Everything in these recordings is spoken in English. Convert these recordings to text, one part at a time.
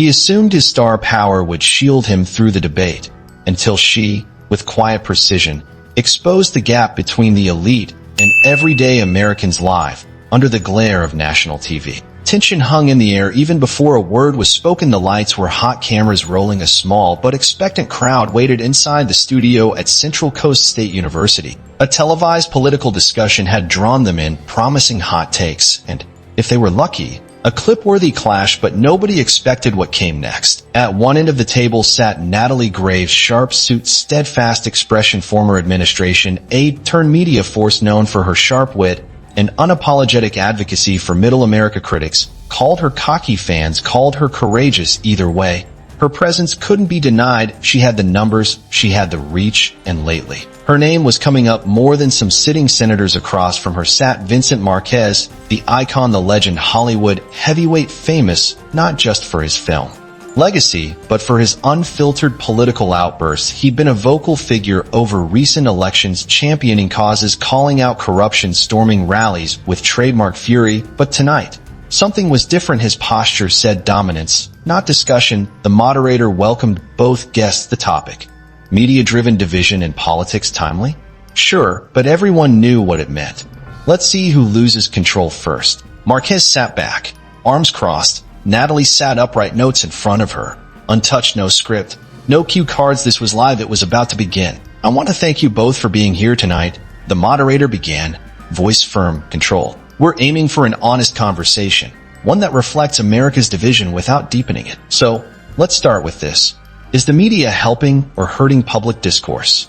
He assumed his star power would shield him through the debate, until she, with quiet precision, exposed the gap between the elite and everyday Americans live under the glare of national TV. Tension hung in the air even before a word was spoken. The lights were hot, cameras rolling. A small but expectant crowd waited inside the studio at Central Coast State University. A televised political discussion had drawn them in, promising hot takes, and, if they were lucky, a clip-worthy clash, but nobody expected what came next. At one end of the table sat Natalie Graves, sharp suit, steadfast expression, former administration aide turned media force known for her sharp wit and unapologetic advocacy for middle America. Critics called her cocky, fans called her courageous. Either way, her presence couldn't be denied. She had the numbers, she had the reach, and lately, her name was coming up more than some sitting senators. Across from her sat Vincent Marquez, the icon, the legend, Hollywood heavyweight, famous not just for his film legacy, but for his unfiltered political outbursts. He'd been a vocal figure over recent elections, championing causes, calling out corruption, storming rallies with trademark fury. But tonight, something was different. His posture said dominance, not discussion. The moderator welcomed both guests. The topic: media-driven division in politics. Timely? Sure, but everyone knew what it meant. Let's see who loses control first. Marquez sat back, arms crossed. Natalie sat upright, notes in front of her. Untouched, no script, no cue cards. This was live. It was about to begin. I want to thank you both for being here tonight. The moderator began, voice firm, control. We're aiming for an honest conversation, one that reflects America's division without deepening it. So, let's start with this. Is the media helping or hurting public discourse?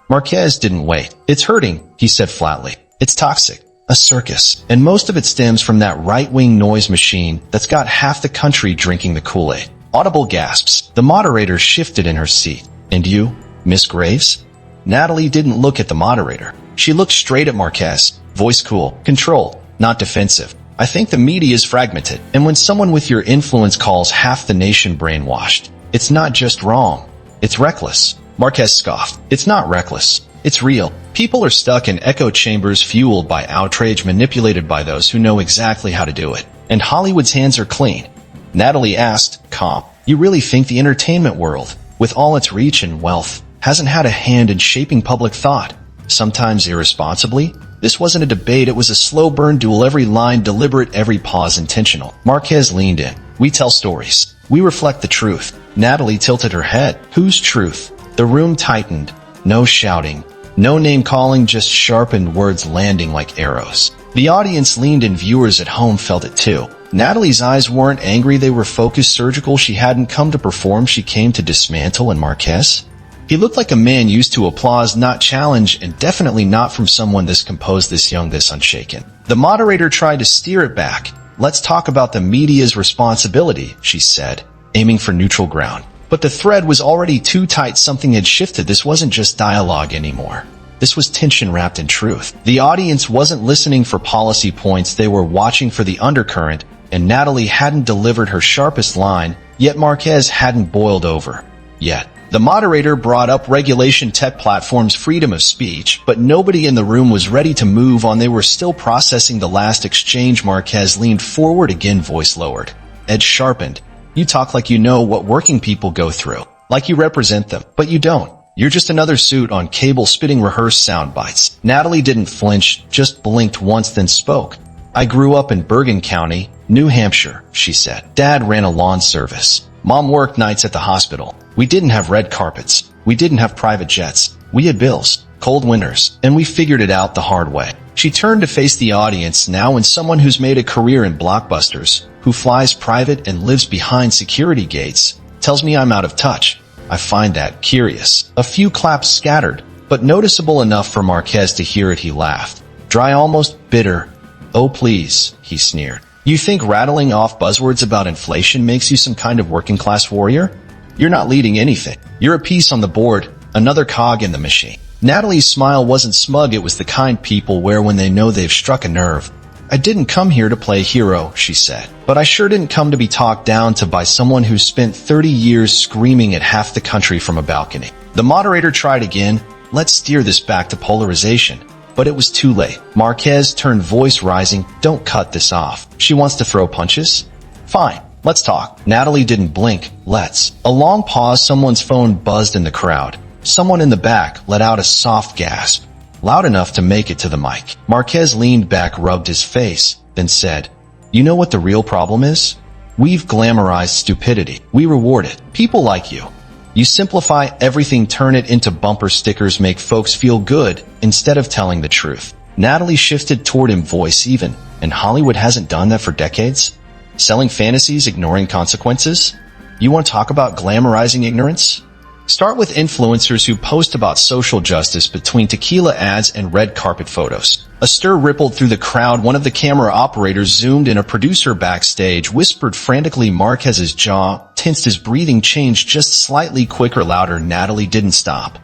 Marquez didn't wait. It's hurting, he said flatly. It's toxic. A circus. And most of it stems from that right-wing noise machine that's got half the country drinking the Kool-Aid. Audible gasps. The moderator shifted in her seat. And you, Miss Graves? Natalie didn't look at the moderator. She looked straight at Marquez. Voice cool, controlled, not defensive. I think the media is fragmented. And when someone with your influence calls half the nation brainwashed, it's not just wrong. It's reckless. Marquez scoffed. It's not reckless. It's real. People are stuck in echo chambers fueled by outrage, manipulated by those who know exactly how to do it. And Hollywood's hands are clean. Natalie asked, calm. You really think the entertainment world, with all its reach and wealth, hasn't had a hand in shaping public thought? Sometimes irresponsibly? This wasn't a debate, it was a slow burn duel. Every line deliberate, every pause intentional. Marquez leaned in. We tell stories. We reflect the truth. Natalie tilted her head. Whose truth? The room tightened. No shouting, no name-calling, just sharpened words landing like arrows. The audience leaned in. Viewers at home felt it too. Natalie's eyes weren't angry, they were focused, surgical. She hadn't come to perform, she came to dismantle. And Marquez? He looked like a man used to applause, not challenge, and definitely not from someone this composed, this young, this unshaken. The moderator tried to steer it back. Let's talk about the media's responsibility, she said, aiming for neutral ground. But the thread was already too tight. Something had shifted. This wasn't just dialogue anymore. This was tension wrapped in truth. The audience wasn't listening for policy points. They were watching for the undercurrent, and Natalie hadn't delivered her sharpest line, yet Marquez hadn't boiled over. Yet. The moderator brought up regulation, tech platforms, freedom of speech, but nobody in the room was ready to move on. They were still processing the last exchange. Marquez leaned forward again, voice lowered. Edge sharpened. You talk like you know what working people go through, like you represent them, but you don't. You're just another suit on cable spitting rehearsed sound bites. Natalie didn't flinch, just blinked once, then spoke. I grew up in Bergen County, New Hampshire, she said. Dad ran a lawn service. Mom worked nights at the hospital. We didn't have red carpets. We didn't have private jets. We had bills, cold winters, and we figured it out the hard way. She turned to face the audience now, and someone who's made a career in blockbusters, who flies private and lives behind security gates, tells me I'm out of touch. I find that curious. A few claps scattered, but noticeable enough for Marquez to hear it. He laughed. Dry, almost bitter. Oh please, he sneered. You think rattling off buzzwords about inflation makes you some kind of working-class warrior? You're not leading anything. You're a piece on the board, another cog in the machine. Natalie's smile wasn't smug, it was the kind people wear when they know they've struck a nerve. I didn't come here to play hero, she said, but I sure didn't come to be talked down to by someone who spent 30 years screaming at half the country from a balcony. The moderator tried again. Let's steer this back to polarization. But it was too late. Marquez turned, voice rising. Don't cut this off. She wants to throw punches? Fine. Let's talk. Natalie didn't blink. Let's. A long pause, someone's phone buzzed in the crowd. Someone in the back let out a soft gasp, loud enough to make it to the mic. Marquez leaned back, rubbed his face, then said, "You know what the real problem is? We've glamorized stupidity. We reward it. People like you. You simplify everything, turn it into bumper stickers, make folks feel good instead of telling the truth." Natalie shifted toward him, voice even, "And Hollywood hasn't done that for decades? Selling fantasies, ignoring consequences? You want to talk about glamorizing ignorance? Start with influencers who post about social justice between tequila ads and red carpet photos." A stir rippled through the crowd. One of the camera operators zoomed in. A producer backstage whispered frantically. Marquez's jaw tensed, his breathing changed just slightly quicker, louder. Natalie didn't stop.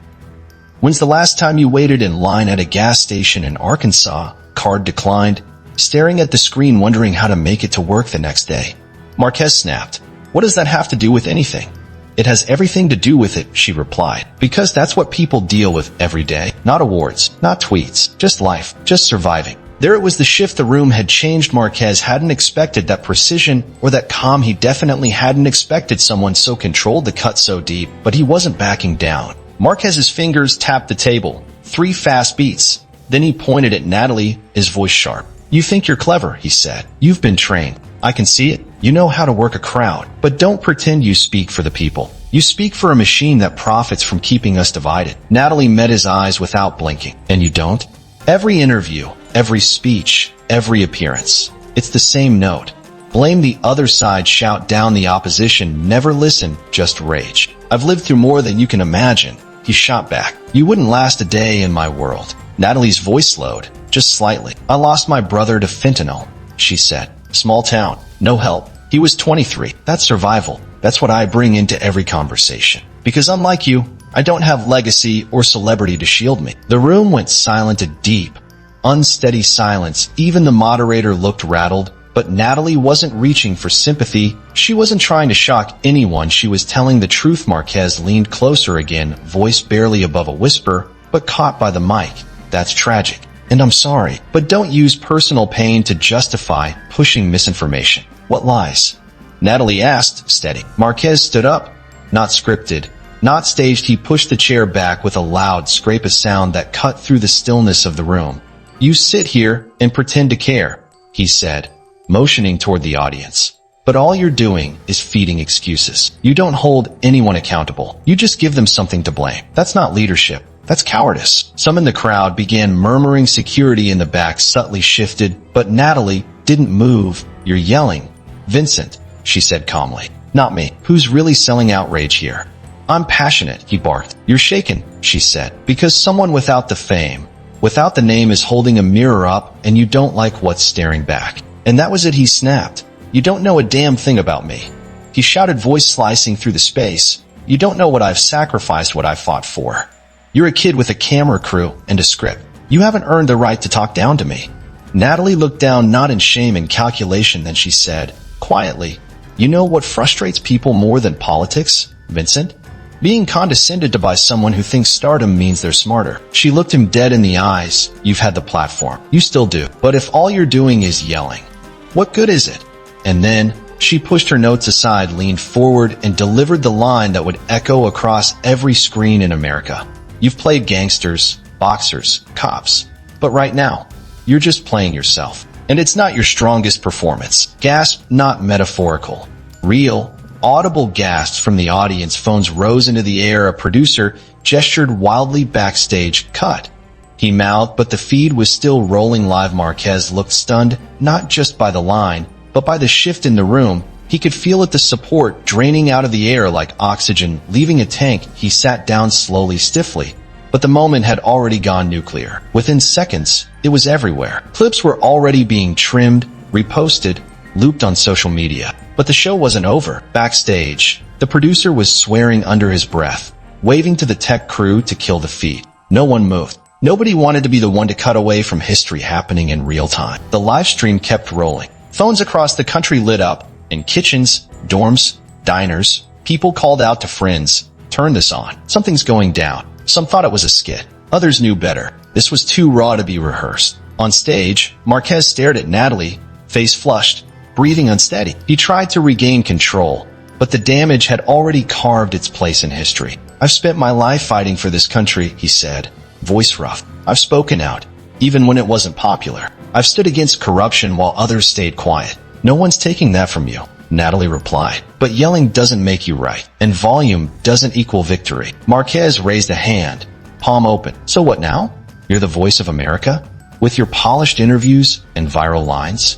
"When's the last time you waited in line at a gas station in Arkansas? Card declined." Staring at the screen, wondering how to make it to work the next day. Marquez snapped, "What does that have to do with anything?" "It has everything to do with it," she replied. "Because that's what people deal with every day. Not awards, not tweets, just life, just surviving." There it was, the shift. The room had changed. Marquez hadn't expected that precision or that calm. He definitely hadn't expected someone so controlled, the cut so deep, but he wasn't backing down. Marquez's fingers tapped the table. 3 fast beats. Then he pointed at Natalie, his voice sharp. "You think you're clever," he said. "You've been trained. I can see it. You know how to work a crowd. But don't pretend you speak for the people. You speak for a machine that profits from keeping us divided." Natalie met his eyes without blinking. "And you don't?" "Every interview, every speech, every appearance. It's the same note. Blame the other side, shout down the opposition, never listen, just rage. I've lived through more than you can imagine." He shot back. "You wouldn't last a day in my world." Natalie's voice slowed, just slightly. "I lost my brother to fentanyl," she said. "Small town, no help. He was 23. That's survival. That's what I bring into every conversation. Because unlike you, I don't have legacy or celebrity to shield me." The room went silent, a deep, unsteady silence. Even the moderator looked rattled. But Natalie wasn't reaching for sympathy. She wasn't trying to shock anyone. She was telling the truth. Marquez leaned closer again, voice barely above a whisper, but caught by the mic. "That's tragic. And I'm sorry. But don't use personal pain to justify pushing misinformation." "What lies?" Natalie asked, steady. Marquez stood up. Not scripted, not staged. He pushed the chair back with a loud scrape, a sound that cut through the stillness of the room. "You sit here and pretend to care," he said, motioning toward the audience. "But all you're doing is feeding excuses. You don't hold anyone accountable. You just give them something to blame. That's not leadership. That's cowardice." Some in the crowd began murmuring. Security in the back subtly shifted, but Natalie didn't move. "You're yelling." "Vincent," she said calmly. "Not me. Who's really selling outrage here?" "I'm passionate," he barked. "You're shaken," she said, "because someone without the fame, without the name is holding a mirror up and you don't like what's staring back." And that was it. He snapped. "You don't know a damn thing about me." He shouted, voice slicing through the space. "You don't know what I've sacrificed, what I've fought for. You're a kid with a camera crew and a script. You haven't earned the right to talk down to me." Natalie looked down, not in shame and calculation. Then she said, quietly, "You know what frustrates people more than politics, Vincent? Being condescended to by someone who thinks stardom means they're smarter." She looked him dead in the eyes. "You've had the platform. You still do. But if all you're doing is yelling, what good is it?" And then she pushed her notes aside, leaned forward, and delivered the line that would echo across every screen in America. "You've played gangsters, boxers, cops. But right now, you're just playing yourself. And it's not your strongest performance." Gasp, not metaphorical. Real, audible gasps from the audience. Phones rose into the air. A producer gestured wildly backstage. "Cut," he mouthed, but the feed was still rolling live. Marquez looked stunned, not just by the line, but by the shift in the room. He could feel it, the support draining out of the air like oxygen leaving a tank. He sat down slowly, stiffly. But the moment had already gone nuclear. Within seconds, it was everywhere. Clips were already being trimmed, reposted, looped on social media. But the show wasn't over. Backstage, the producer was swearing under his breath, waving to the tech crew to kill the feed. No one moved. Nobody wanted to be the one to cut away from history happening in real time. The live stream kept rolling. Phones across the country lit up. In kitchens, dorms, diners, people called out to friends, "Turn this on. Something's going down." Some thought it was a skit. Others knew better. This was too raw to be rehearsed. On stage, Marquez stared at Natalie, face flushed. breathing unsteady. He tried to regain control, but the damage had already carved its place in history. "I've spent my life fighting for this country," he said, voice rough. "I've spoken out, even when it wasn't popular. I've stood against corruption while others stayed quiet. No one's taking that from you," Natalie replied. "But yelling doesn't make you right, and volume doesn't equal victory." Marquez raised a hand, palm open. "So what now? You're the voice of America? With your polished interviews and viral lines?"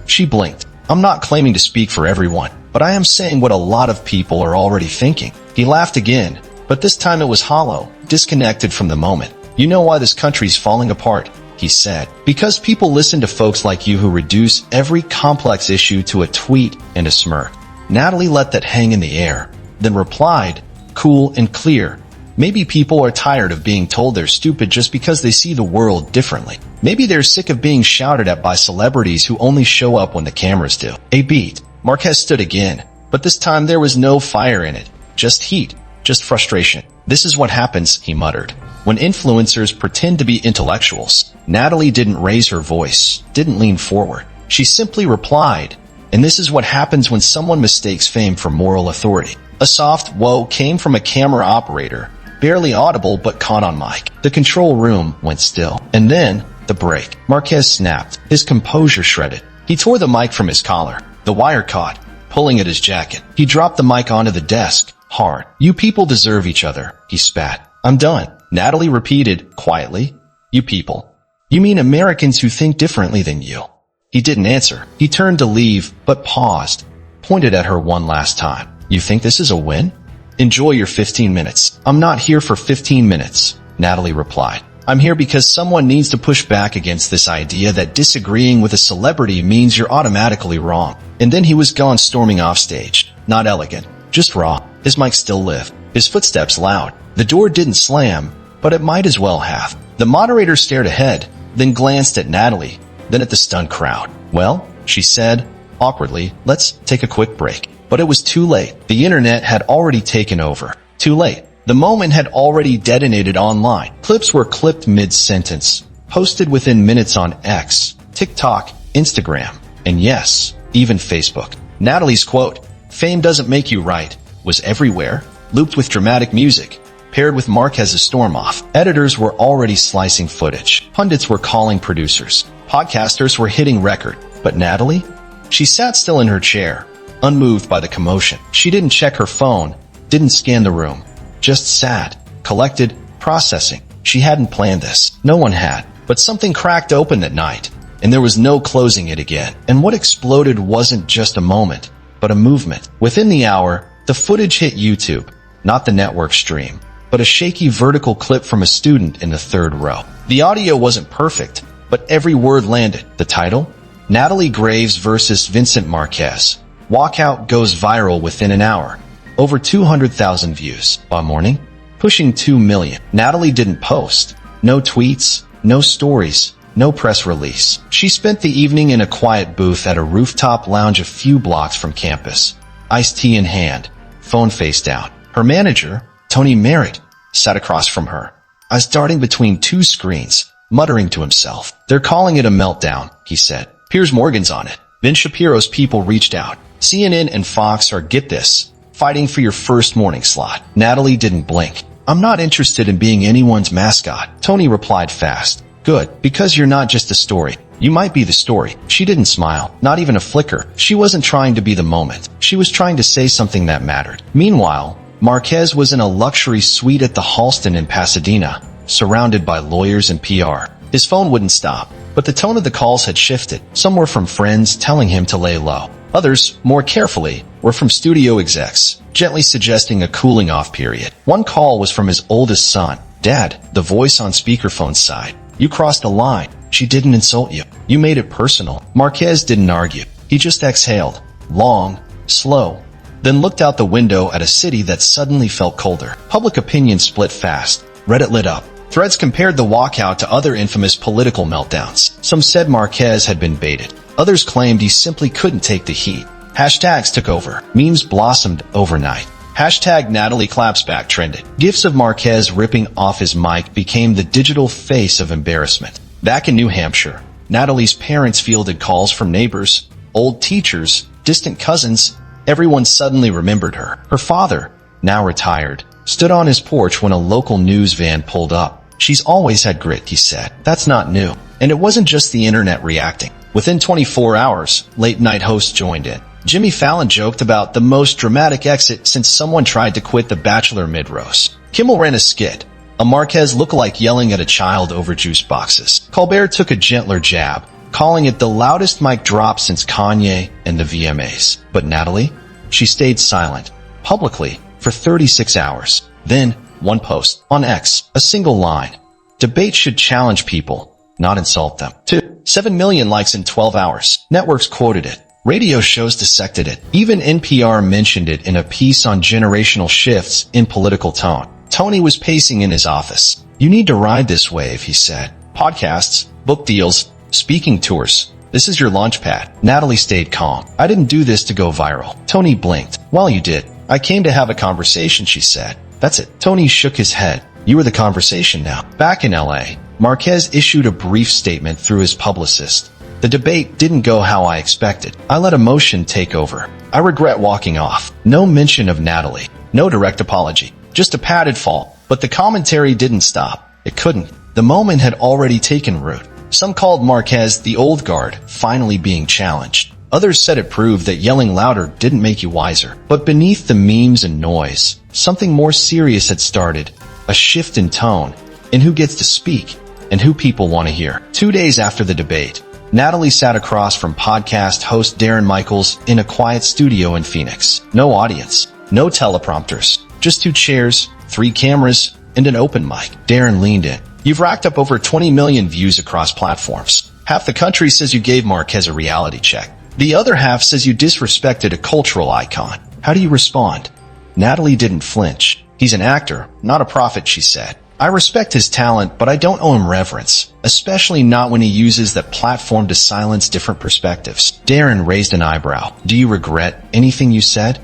She blinked. "I'm not claiming to speak for everyone, but I am saying what a lot of people are already thinking." He laughed again, but this time it was hollow, disconnected from the moment. "You know why this country's falling apart," he said. "Because people listen to folks like you who reduce every complex issue to a tweet and a smirk." Natalie let that hang in the air, then replied, cool and clear, "Maybe people are tired of being told they're stupid just because they see the world differently. Maybe they're sick of being shouted at by celebrities who only show up when the cameras do." A beat. Marquez stood again, but this time there was no fire in it. Just heat. Just frustration. "This is what happens," he muttered, "when influencers pretend to be intellectuals." Natalie didn't raise her voice, didn't lean forward. She simply replied, "And this is what happens when someone mistakes fame for moral authority." A soft whoa came from a camera operator, barely audible but caught on mic. The control room went still. And then, the break. Marquez snapped, his composure shredded. He tore the mic from his collar. The wire caught, pulling at his jacket. He dropped the mic onto the desk, hard. "You people deserve each other," he spat. "I'm done." Natalie repeated, quietly, "You people. You mean Americans who think differently than you?" He didn't answer. He turned to leave, but paused, pointed at her one last time. "You think this is a win? Enjoy your 15 minutes. "I'm not here for 15 minutes, Natalie replied. "I'm here because someone needs to push back against this idea that disagreeing with a celebrity means you're automatically wrong." And then he was gone, storming off stage. Not elegant, just raw. His mic still lived. His footsteps loud. The door didn't slam, but it might as well have. The moderator stared ahead, then glanced at Natalie, then at the stunned crowd. "Well," she said, awkwardly, "let's take a quick break." But it was too late. The internet had already taken over. Too late. The moment had already detonated online. Clips were clipped mid-sentence, posted within minutes on X, TikTok, Instagram, and yes, even Facebook. Natalie's quote, "Fame doesn't make you right," was everywhere, looped with dramatic music, paired with Marquez's storm-off. Editors were already slicing footage. Pundits were calling producers. Podcasters were hitting record. But Natalie? She sat still in her chair, unmoved by the commotion. She didn't check her phone, didn't scan the room, just sat, collected, processing. She hadn't planned this. No one had. But something cracked open that night, and there was no closing it again. And what exploded wasn't just a moment, but a movement. Within the hour, the footage hit YouTube, not the network stream, but a shaky vertical clip from a student in the third row. The audio wasn't perfect, but every word landed. The title? Natalie Graves versus Vincent Marquez. Walkout goes viral within an hour. Over 200,000 views. By morning, pushing 2 million. Natalie didn't post. No tweets, no stories, no press release. She spent the evening in a quiet booth at a rooftop lounge a few blocks from campus. Iced tea in hand, phone face down. Her manager, Tony Merritt, sat across from her, eyes darting between two screens, muttering to himself. "They're calling it a meltdown," he said. "Piers Morgan's on it. Ben Shapiro's people reached out. CNN and Fox are, get this, fighting for your first morning slot." Natalie didn't blink. "I'm not interested in being anyone's mascot," Tony replied fast. "Good, because you're not just a story. You might be the story." She didn't smile, not even a flicker. She wasn't trying to be the moment. She was trying to say something that mattered. Meanwhile, Marquez was in a luxury suite at the Halston in Pasadena, surrounded by lawyers and PR. His phone wouldn't stop, but the tone of the calls had shifted. Some were from friends telling him to lay low. Others, more carefully, were from studio execs, gently suggesting a cooling-off period. One call was from his oldest son. "Dad," the voice on speakerphone's side, "you crossed a line. She didn't insult you. You made it personal." Marquez didn't argue. He just exhaled, long, slow, then looked out the window at a city that suddenly felt colder. Public opinion split fast. Reddit lit up. Threads compared the walkout to other infamous political meltdowns. Some said Marquez had been baited. Others claimed he simply couldn't take the heat. Hashtags took over. Memes blossomed overnight. Hashtag Natalie Clapsback trended. GIFs of Marquez ripping off his mic became the digital face of embarrassment. Back in New Hampshire, Natalie's parents fielded calls from neighbors, Old teachers, distant cousins, everyone suddenly remembered her. Her father, now retired, stood on his porch when a local news van pulled up. "She's always had grit," he said. "That's not new." And it wasn't just the internet reacting. Within 24 hours, late-night hosts joined in. Jimmy Fallon joked about the most dramatic exit since someone tried to quit The Bachelor mid-roast. Kimmel ran a skit, a Marquez lookalike yelling at a child over juice boxes. Colbert took a gentler jab, calling it the loudest mic drop since Kanye and the VMAs. But Natalie? She stayed silent, publicly, for 36 hours. Then, one post, on X, a single line. Debate should challenge people, not insult them. 2. 7 million likes in 12 hours. Networks quoted it. Radio shows dissected it. Even NPR mentioned it in a piece on generational shifts in political tone. Tony was pacing in his office. "You need to ride this wave," he said. "Podcasts, book deals, speaking tours. This is your launch pad." Natalie stayed calm. "I didn't do this to go viral." Tony blinked. "Well, you did. I came to have a conversation," she said. "That's it." Tony shook his head. "You are the conversation now." Back in LA, Marquez issued a brief statement through his publicist. "The debate didn't go how I expected. I let emotion take over. I regret walking off." No mention of Natalie. No direct apology. Just a padded fall. But the commentary didn't stop. It couldn't. The moment had already taken root. Some called Marquez the old guard, finally being challenged. Others said it proved that yelling louder didn't make you wiser. But beneath the memes and noise, something more serious had started. A shift in tone, in who gets to speak, and who people want to hear. 2 days after the debate, Natalie sat across from podcast host Darren Michaels in a quiet studio in Phoenix. No audience, no teleprompters, just 2 chairs, 3 cameras, and an open mic. Darren leaned in. "You've racked up over 20 million views across platforms. Half the country says you gave Marquez a reality check. The other half says you disrespected a cultural icon. How do you respond?" Natalie didn't flinch. "He's an actor, not a prophet," she said. "I respect his talent, but I don't owe him reverence, especially not when he uses that platform to silence different perspectives." Darren raised an eyebrow. "Do you regret anything you said?"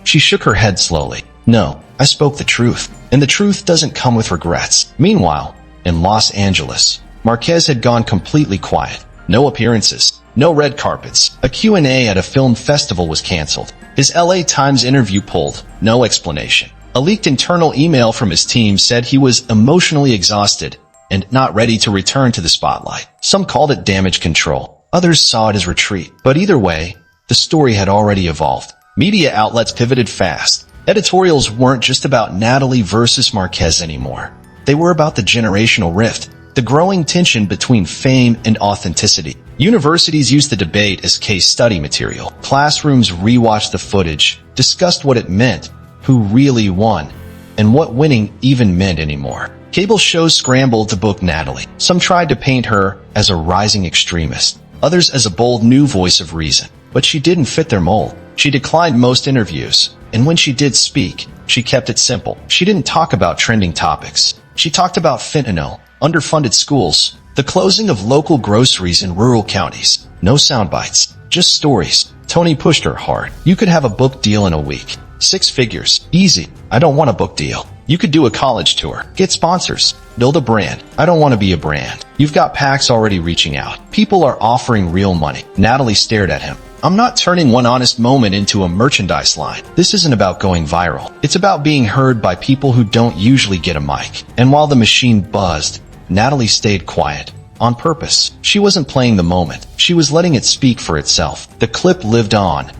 She shook her head slowly. "No, I spoke the truth, and the truth doesn't come with regrets." Meanwhile, in Los Angeles, Marquez had gone completely quiet. No appearances, no red carpets. A Q&A at a film festival was canceled. His LA Times interview pulled. No explanation. A leaked internal email from his team said he was emotionally exhausted and not ready to return to the spotlight. Some called it damage control. Others saw it as retreat. But either way, the story had already evolved. Media outlets pivoted fast. Editorials weren't just about Natalie versus Marquez anymore. They were about the generational rift, the growing tension between fame and authenticity. Universities used the debate as case study material. Classrooms rewatched the footage, discussed what it meant, who really won, and what winning even meant anymore. Cable shows scrambled to book Natalie. Some tried to paint her as a rising extremist, others as a bold new voice of reason. But she didn't fit their mold. She declined most interviews, and when she did speak, she kept it simple. She didn't talk about trending topics. She talked about fentanyl, underfunded schools, the closing of local groceries in rural counties. No sound bites, just stories. Tony pushed her hard. "You could have a book deal in a week. 6 figures. Easy. I don't want a book deal. You could do a college tour. Get sponsors. Build a brand. I don't want to be a brand. You've got PACs already reaching out. People are offering real money." Natalie stared at him. "I'm not turning one honest moment into a merchandise line. This isn't about going viral. It's about being heard by people who don't usually get a mic." And while the machine buzzed, Natalie stayed quiet. On purpose. She wasn't playing the moment. She was letting it speak for itself. The clip lived on,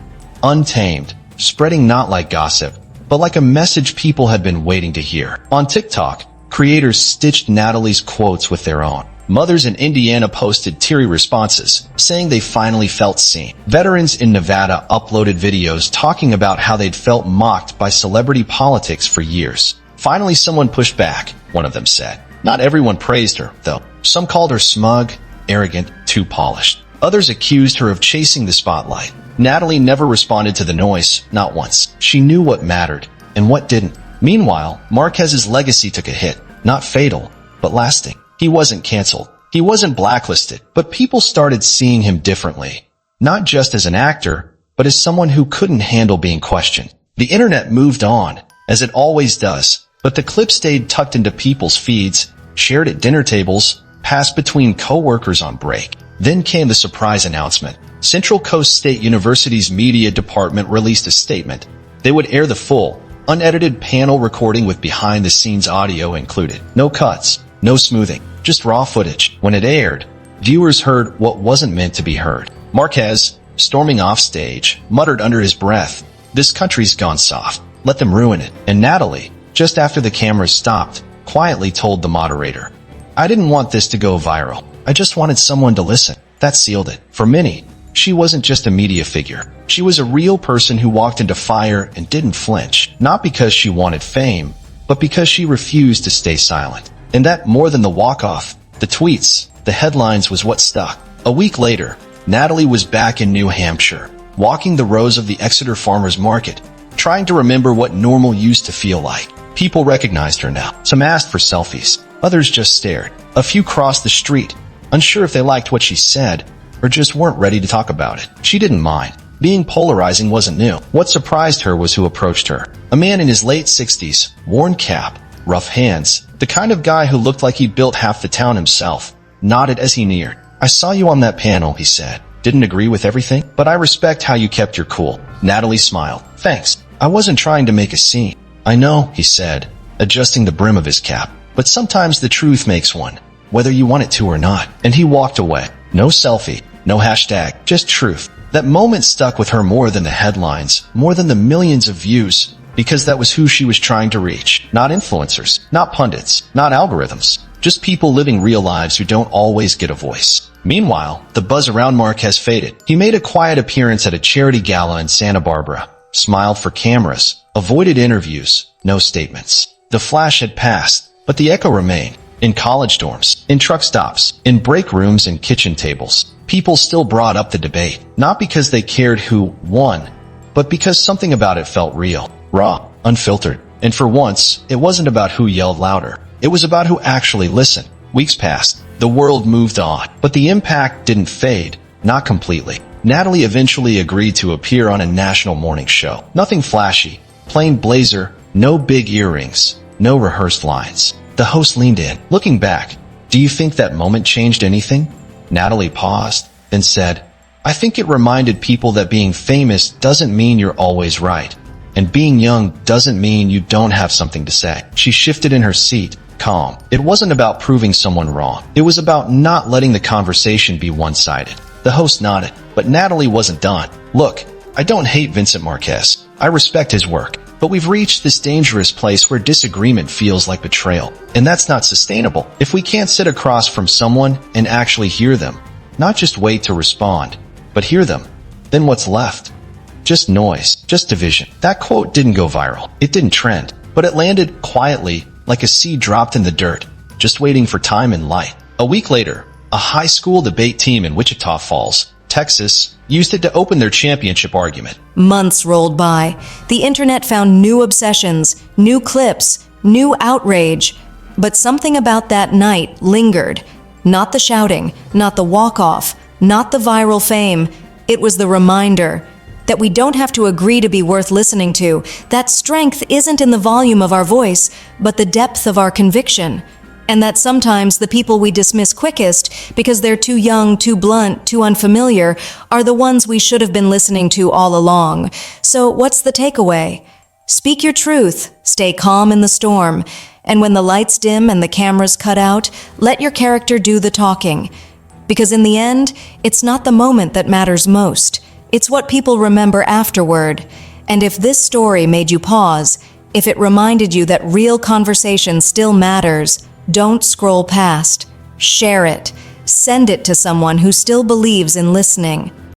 untamed, spreading not like gossip, but like a message people had been waiting to hear. On TikTok, creators stitched Natalie's quotes with their own. Mothers in Indiana posted teary responses, saying they finally felt seen. Veterans in Nevada uploaded videos talking about how they'd felt mocked by celebrity politics for years. Finally, someone pushed back, one of them said. Not everyone praised her, though. Some called her smug, arrogant, too polished. Others accused her of chasing the spotlight. Natalie never responded to the noise, not once. She knew what mattered, and what didn't. Meanwhile, Marquez's legacy took a hit. Not fatal, but lasting. He wasn't canceled. He wasn't blacklisted, but people started seeing him differently. Not just as an actor, but as someone who couldn't handle being questioned. The internet moved on, as it always does, but the clip stayed tucked into people's feeds, shared at dinner tables, passed between co-workers on break. Then came the surprise announcement. Central Coast State University's media department released a statement. They would air the full, unedited panel recording with behind-the-scenes audio included. No cuts, no smoothing, just raw footage. When it aired, viewers heard what wasn't meant to be heard. Marquez, storming off stage, muttered under his breath, "This country's gone soft. Let them ruin it." And Natalie, just after the cameras stopped, quietly told the moderator, "I didn't want this to go viral. I just wanted someone to listen." That sealed it. For many, she wasn't just a media figure. She was a real person who walked into fire and didn't flinch, not because she wanted fame, but because she refused to stay silent. And that, more than the walk-off, the tweets, the headlines, was what stuck. A week later, Natalie was back in New Hampshire, walking the rows of the Exeter Farmers Market, trying to remember what normal used to feel like. People recognized her now. Some asked for selfies. Others just stared. A few crossed the street, unsure if they liked what she said, or just weren't ready to talk about it. She didn't mind. Being polarizing wasn't new. What surprised her was who approached her. A man in his late 60s, worn cap, rough hands, the kind of guy who looked like he'd built half the town himself, nodded as he neared. "I saw you on that panel," he said. "Didn't agree with everything, but I respect how you kept your cool." Natalie smiled. "Thanks. I wasn't trying to make a scene." "I know," he said, adjusting the brim of his cap. "But sometimes the truth makes one, whether you want it to or not." And he walked away. No selfie, no hashtag, just truth. That moment stuck with her more than the headlines, more than the millions of views, because that was who she was trying to reach. Not influencers, not pundits, not algorithms, just people living real lives who don't always get a voice. Meanwhile, the buzz around Marquez faded. He made a quiet appearance at a charity gala in Santa Barbara, smiled for cameras, avoided interviews, no statements. The flash had passed, but the echo remained. In college dorms, in truck stops, in break rooms and kitchen tables, people still brought up the debate, not because they cared who won, but because something about it felt real, raw, unfiltered. And for once, it wasn't about who yelled louder. It was about who actually listened. Weeks passed. The world moved on, but the impact didn't fade, not completely. Natalie eventually agreed to appear on a national morning show. Nothing flashy, plain blazer, no big earrings, no rehearsed lines. The host leaned in. "Looking back, do you think that moment changed anything?" Natalie paused, then said, "I think it reminded people that being famous doesn't mean you're always right, and being young doesn't mean you don't have something to say." She shifted in her seat, calm. It wasn't about proving someone wrong. It was about not letting the conversation be one-sided. The host nodded, but Natalie wasn't done. "Look, I don't hate Vincent Marquez. I respect his work. But we've reached this dangerous place where disagreement feels like betrayal. And that's not sustainable. If we can't sit across from someone and actually hear them, not just wait to respond, but hear them, then what's left? Just noise, just division." That quote didn't go viral. It didn't trend, but it landed quietly, like a seed dropped in the dirt, just waiting for time and light. A week later, a high school debate team in Wichita Falls, Texas, used it to open their championship argument. Months rolled by. The internet found new obsessions, new clips, new outrage. But something about that night lingered. Not the shouting, not the walk-off, not the viral fame. It was the reminder that we don't have to agree to be worth listening to. That strength isn't in the volume of our voice, but the depth of our conviction. And that sometimes the people we dismiss quickest because they're too young, too blunt, too unfamiliar are the ones we should have been listening to all along. So what's the takeaway? Speak your truth, stay calm in the storm, and when the lights dim and the cameras cut out, let your character do the talking. Because in the end, it's not the moment that matters most. It's what people remember afterward. And if this story made you pause, if it reminded you that real conversation still matters, don't scroll past. Share it. Send it to someone who still believes in listening.